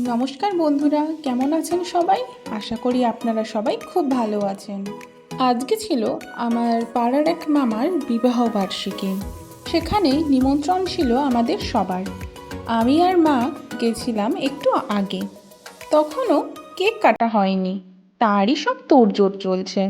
নমস্কার বন্ধুরা, কেমন আছেন সবাই? আশা করি আপনারা সবাই খুব ভালো আছেন। আজকে ছিল আমার পাড়ার এক মামার বিবাহ বার্ষিকী। সেখানে নিমন্ত্রণ ছিল আমাদের সবার। আমি আর মা গেছিলাম একটু আগে। তখনও কেক কাটা হয়নি, তারই সব তোড়জোড় চলছে।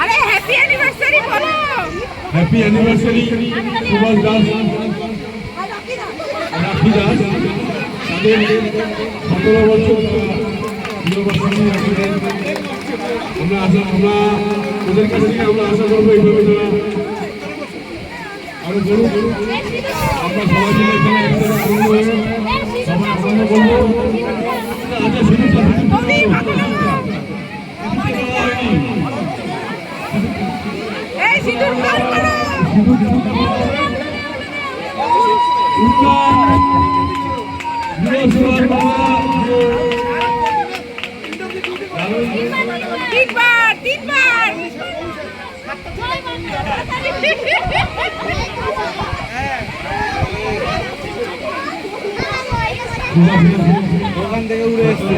আরে হ্যাপি অ্যানিভার্সারি বলো। হ্যাপি অ্যানিভার্সারি সুভাষ দাস, রাখি দাস, তাদের 17 বছর আমরা ওদের কাছ থেকে আমরা আশা করবো এইভাবে তারা আরো বলুন। আমরা সবাই মিলে এখানে একসাথে করবো, সবাই আমরা বলবো। আচ্ছা শুনুন, এই সিঁদুর পার করো। তিনবার ওখান থেকে উড়ে এসছে।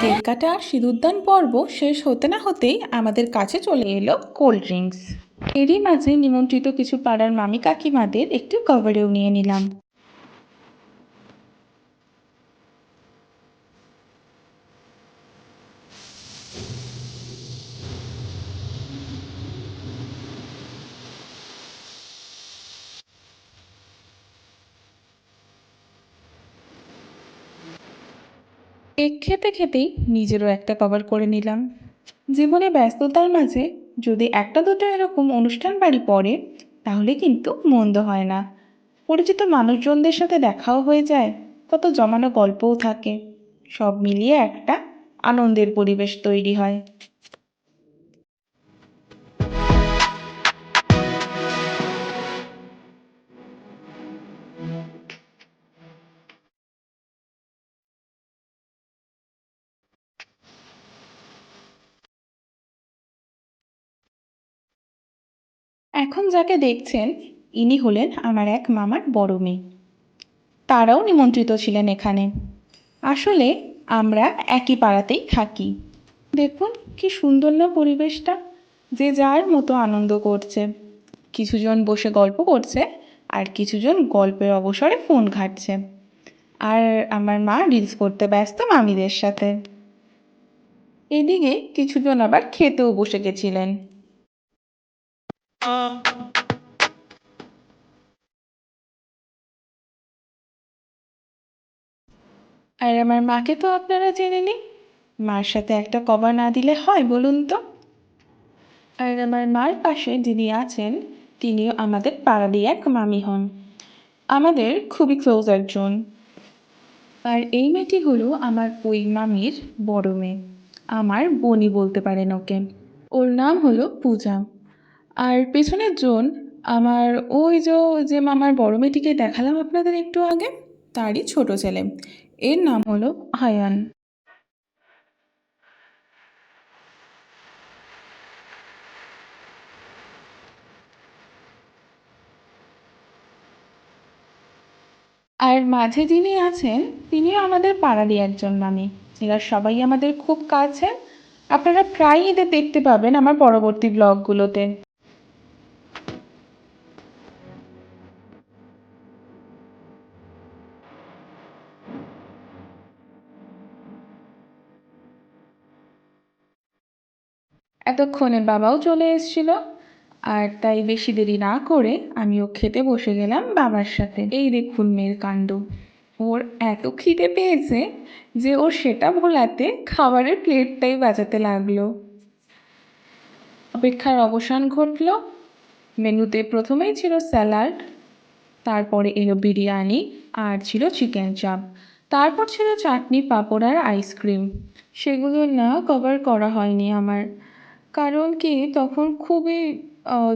কেক কাটা আর সিঁদুরদান পর্ব শেষ হতে না হতেই আমাদের কাছে চলে এলো কোল্ড ড্রিঙ্কস। এরই মাঝে নিমন্ত্রিত কিছু পাড়ার মামি কাকিমাদের একটু কভারেও নিয়ে নিলাম। কেক খেতে খেতেই নিজেরও একটা কভার করে নিলাম। জীবনে ব্যস্ততার মাঝে যদি একটা দুটো এরকম অনুষ্ঠান বাড়ি পড়ে তাহলে কিন্তু মন্দ হয় না। পরিচিত মানুষজনদের সাথে দেখাও হয়ে যায়, কত জমানো গল্পও থাকে। সব মিলিয়ে একটা আনন্দের পরিবেশ তৈরি হয়। এখন যাকে দেখছেন ইনি হলেন আমার এক মামার বড় মেয়ে। তারাও নিমন্ত্রিত ছিলেন এখানে। আসলে আমরা একই পাড়াতেই থাকি। দেখুন কি সুন্দর না পরিবেশটা, যে যার মতো আনন্দ করছে। কিছুজন বসে গল্প করছে আর কিছুজন গল্পের অবসরে ফোন ঘাঁটছে। আর আমার মা রিলস করতে ব্যস্ত মামিদের সাথে। এদিকে কিছুজন আবার খেতেও বসে গেছিলেন। আর আমার মাকে তো আপনারা জেনেনি, মার সাথে একটা কভার না দিলে হয় বলুন তো? আর আমার মার পাশে যিনি আছেন তিনিও আমাদের পাড়ারই এক মামি হন, আমাদের খুবই ক্লোজ একজন। আর এই মেয়েটি হলো আমার ওই মামির বড় মেয়ে, আমার বোনই বলতে পারেন ওকে। ওর নাম হলো পূজা। আর পেছনের জন আমার ওই যে মামার বড় মেয়েটিকে দেখালাম আপনাদের একটু আগে, তারই ছোট ছেলে। এর নাম হলো হায়ান। আর মাঝে যিনি আছেন তিনিও আমাদের পাড়ারই একজন মামি। এরা সবাই আমাদের খুব কাছে। আপনারা প্রায়ই এদের দেখতে পাবেন আমার পরবর্তী ব্লগগুলোতে। এতক্ষণে বাবাও চলে এসেছিল, আর তাই বেশি দেরি না করে আমিও খেতে বসে গেলাম বাবার সাথে। এই দেখুন মেয়ের কাণ্ড, ওর এত খিদে পেয়েছে যে ওর সেটা ভোলাতে খাবারের প্লেটটাই বাজাতে লাগলো। অপেক্ষার অবসান ঘটল। মেনুতে প্রথমেই ছিল স্যালাড, তারপরে এলো বিরিয়ানি, আর ছিল চিকেন চাপ, তারপর ছিল চাটনি, পাঁপড় আর আইসক্রিম। সেগুলো না কভার করা হয়নি আমার, কারণ কি তখন খুবই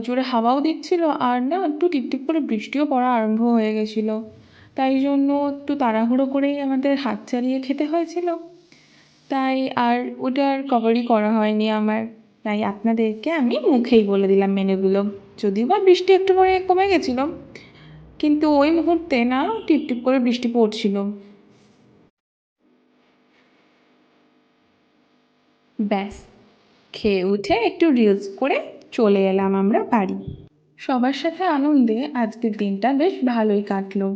জোরে হাওয়াও দিচ্ছিল, আর না একটু টিপটিপ করে বৃষ্টিও পড়া আরম্ভ হয়ে গেছিলো। তাই জন্য একটু তাড়াহুড়ো করেই আমাদের হাত চালিয়ে খেতে হয়েছিল, তাই আর ওটা আর কভারই করা হয়নি আমার। তাই আপনাদেরকে আমি মুখেই বলে দিলাম মেনুগুলো, যদিও বা বৃষ্টি একটু পরে কমে গেছিলো, কিন্তু ওই মুহূর্তে না টিপটিপ করে বৃষ্টি পড়ছিল। ব্যাস, খেয়ে উঠে একটু রিলস করে চলে এলাম আমরা বাড়ি। সবার সাথে আনন্দে আজকের দিনটা বেশ ভালোই কাটলো।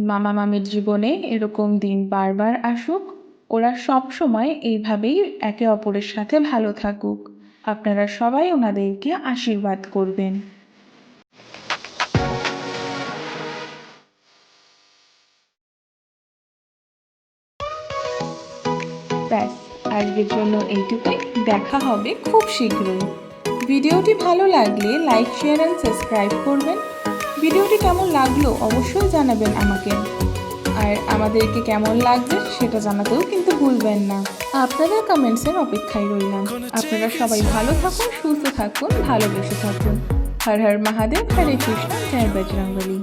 মামা মামির জীবনে এরকম দিন বারবার আসুক, ওরা সব সময় এইভাবেই একে অপরের সাথে ভালো থাকুক। আপনারা সবাই ওনাদেরকে আশীর্বাদ করবেন। ব্যাস, আজকের জন্য এইটুকুই। দেখা হবে খুব শীঘ্রই। ভিডিওটি ভালো লাগলে লাইক, শেয়ার অ্যান্ড সাবস্ক্রাইব করবেন। ভিডিওটি কেমন লাগলো অবশ্যই জানাবেন আমাকে, আর আমাদেরকে কেমন লাগবে সেটা জানাতেও কিন্তু ভুলবেন না। আপনাদের কমেন্টসের অপেক্ষায় রইলাম। আপনারা সবাই ভালো থাকুন, সুস্থ থাকুন, ভালোবেসে থাকুন। হর হর মহাদেব, হরে কৃষ্ণ, জয় বজরংবলী।